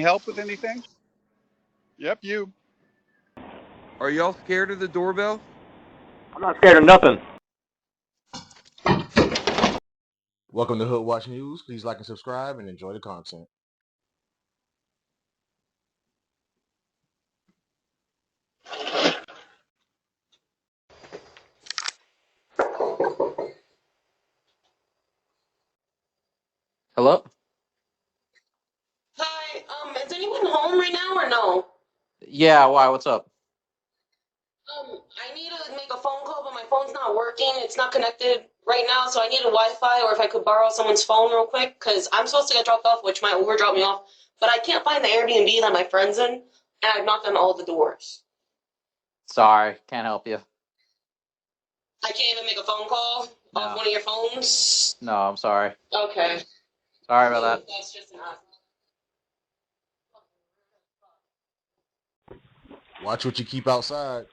Help with anything? Yep, you. Are y'all scared of the doorbell? I'm not scared of nothing. Welcome to Hood Watch News. Please like and subscribe and enjoy the content. Hello? Hi, is anyone home right now or no? Yeah, why? What's up? I need to make a phone call, but my phone's not working. It's not connected right now, so I need a Wi-Fi, or if I could borrow someone's phone real quick, because I'm supposed to get dropped off, which my Uber dropped me off, but I can't find the Airbnb that my friend's in, and I've knocked on all the doors. Sorry, can't help you. I can't even make a phone call off one of your phones? No, I'm sorry. Okay. Sorry about that. That's just not... Watch what you keep outside.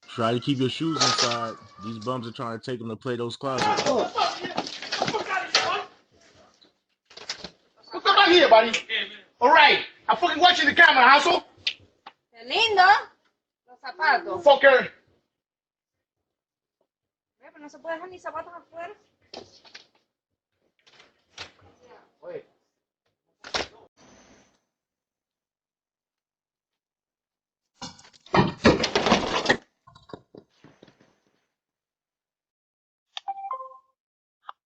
Try to keep your shoes inside. These bums are trying to take them to play those closets. What's up here, buddy? All right. I'm fucking watching the camera, asshole. Qué lindo. Los zapatos. Fucker. Pero no se puede dejar ni zapatos afuera. Wait.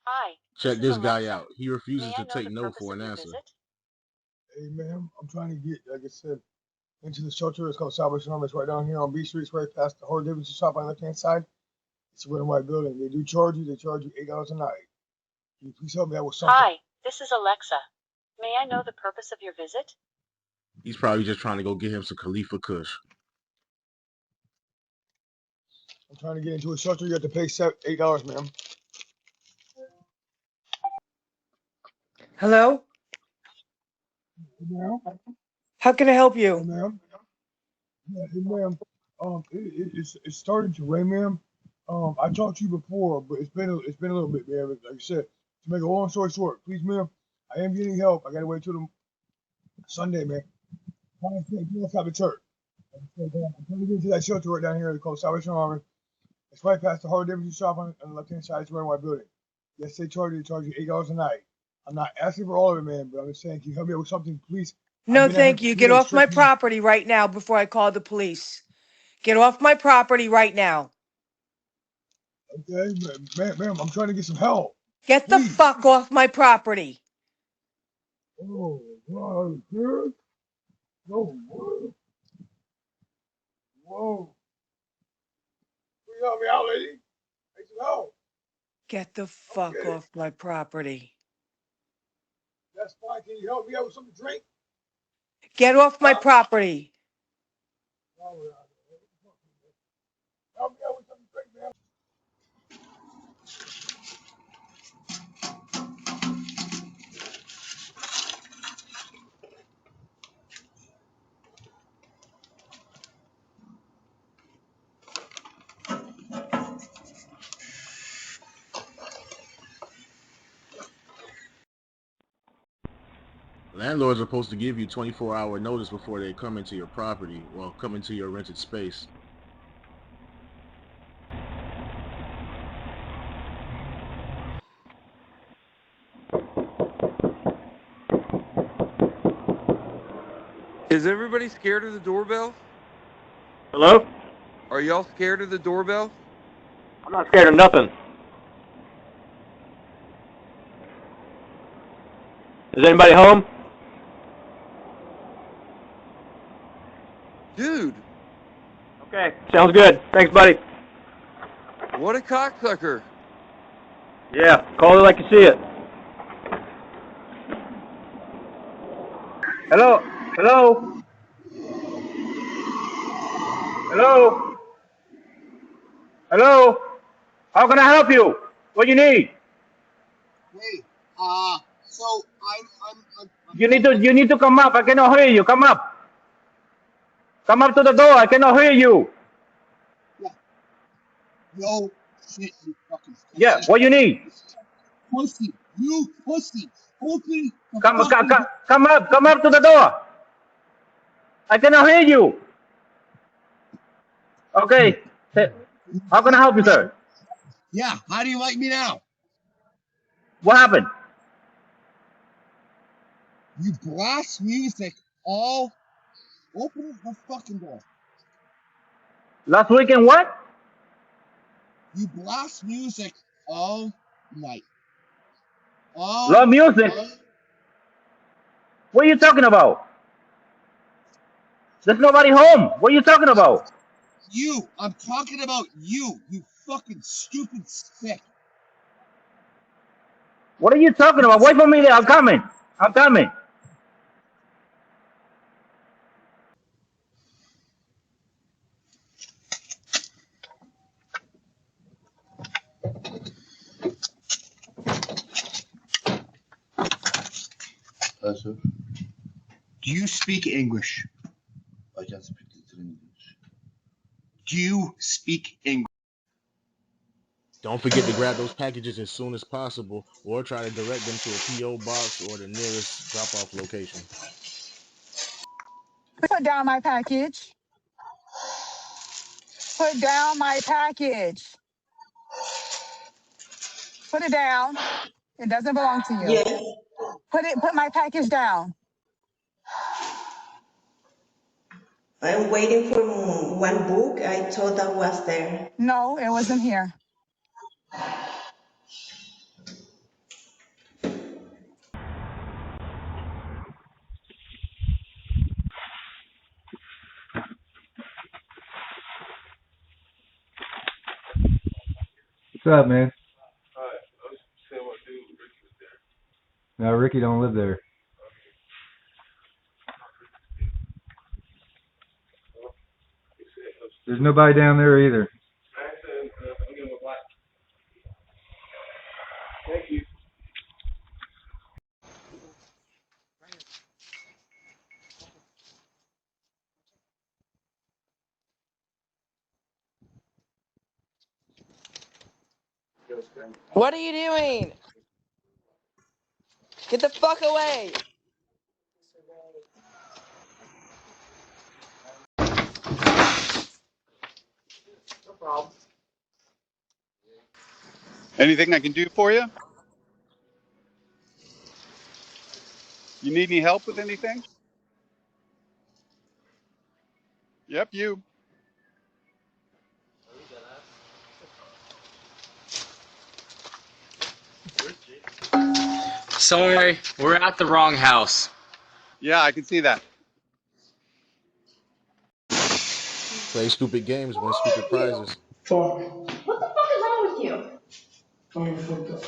Hi. Check this guy out. He refuses to take no for an answer. Hey, ma'am, I'm trying to get, like I said, into the shelter. It's called Salvation Army. It's right down here on B Street. It's right past the Horde Davidson shop on the left-hand side. It's a red and white building. They do charge you. They charge you $8 a night. Can you please help me out with something? Hi, this is Alexa. May I know the purpose of your visit? He's probably just trying to go get him some Khalifa Kush. I'm trying to get into a shelter. You have to pay $8, ma'am. Hello? Hey, ma'am. How can I help Hey, you? ma'am. Yeah, hey, ma'am. It's starting to rain, ma'am. I talked to you before, but it's been a little bit, ma'am. Like I said, to make a long story short, please, ma'am, I am getting help. I gotta wait till the Sunday, man. I'm trying to outside the church. I'm trying to get into that shelter right down here. It's called Salvation Army. It's right past the Hard Davidson shop on the left-hand side. It's a red and white building. Yes, they charge you $8 a night. I'm not asking for all of it, man, but I'm just saying, can you help me out with something, please? No, thank you. Get off my property right now before I call the police. Get off my property right now. Okay, ma'am, I'm trying to get some help. Get the fuck off my property. Oh, wow, good. No, whoa. Whoa. Can you help me out, lady? Need some help. Get the fuck off my property. That's fine. Can you help me out with something to drink? Get off my property. Help me out with something to drink, ma'am. Landlords are supposed to give you 24-hour notice before they come into your property, well, come into your rented space. Is everybody scared of the doorbell? Hello? Are y'all scared of the doorbell? I'm not scared of nothing. Is anybody home? Dude, Okay, sounds good. Thanks, buddy. what a cocksucker. Yeah, call it like you see it. Hello? Hello? Hello? Hello? How can I help you? What do you need? Hey, so I'm You need to come up. I cannot hear you. Come up. Come up to the door. I cannot hear you. no shit, you fucking. Yeah, what you need? pussy. You pussy. Open the Come fucking up to the door. I cannot hear you. Okay. How can I help you, sir? Yeah, how do you like me now? What happened? You blast music all. Open the fucking door. Last weekend, what? You blast music all night. All Love music. What are you talking about? There's nobody home. What are you talking about? you. I'm talking about you. You fucking stupid stick. What are you talking about? Wait for me there. I'm coming. I'm coming. Do you speak English? I can speak English. Do you speak English? Don't forget to grab those packages as soon as possible, or try to direct them to a P.O. box or the nearest drop-off location. Put down my package. Put down my package. Put it down. It doesn't belong to you. Yes. Put my package down. I'm waiting for one book. I thought that was there. No, it wasn't here. What's up, man? No, Ricky don't live there. There's nobody down there either. Thank you. What are you doing? Get the fuck away! No problem. Anything I can do for you? You need any help with anything? Yep, you. Sorry, we're at the wrong house. Yeah, I can see that. Play stupid games, win stupid prizes. Fuck. What the fuck is wrong with you? I'm fucked up.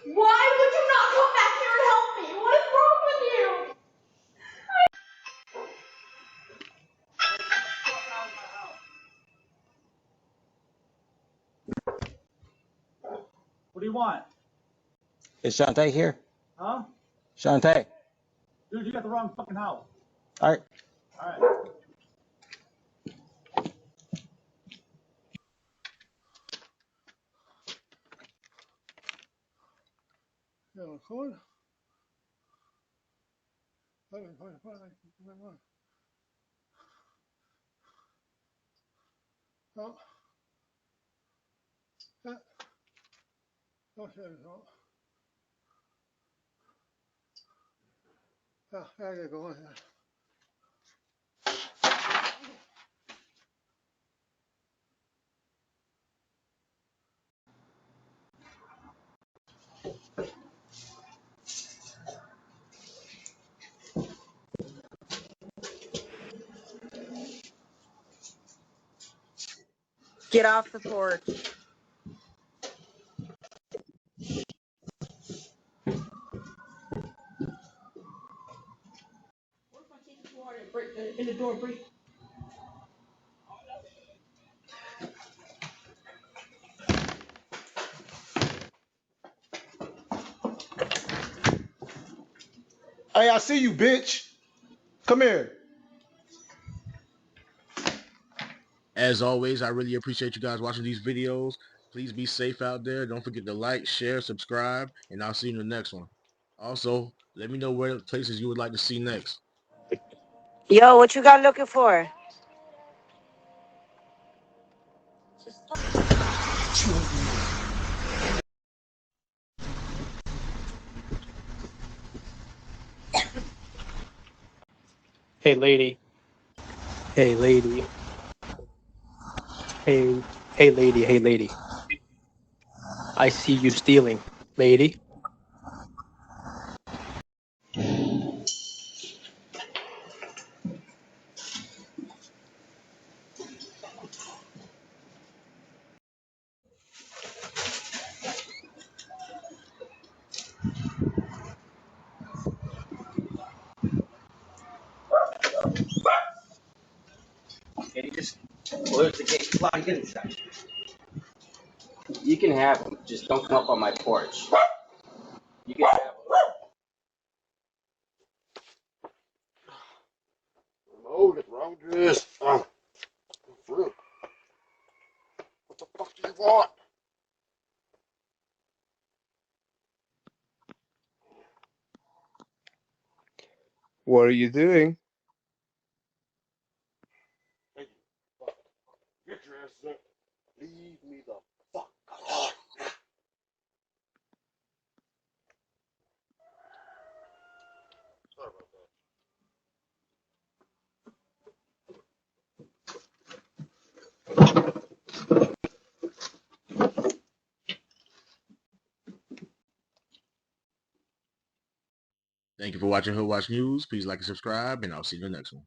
Why would you not come back here and help me? What is wrong with you? What do you want? Is Shantae here? Huh? Shantae. Dude, you got the wrong fucking house. All right. All right. Yeah, cool. Get off the porch. In the door, break. Hey, I see you, bitch. Come here. As always, I really appreciate you guys watching these videos. Please be safe out there. Don't forget to like, share, subscribe, and I'll see you in the next one. Also, let me know where places you would like to see next. Yo, what you got looking for? Hey, lady. Hey, lady. Hey, lady. Hey, lady. I see you stealing, lady. Can you just close the gate? Come on, get inside. You can have them. Just don't come up on my porch. You can have them. Oh, what's wrong with this? Oh, what the fuck do you want? What are you doing? Hey, fuck. Get your ass up. Leave me the fuck alone. Sorry about that. Thank you for watching Hood Watch News. Please like and subscribe, and I'll see you in the next one.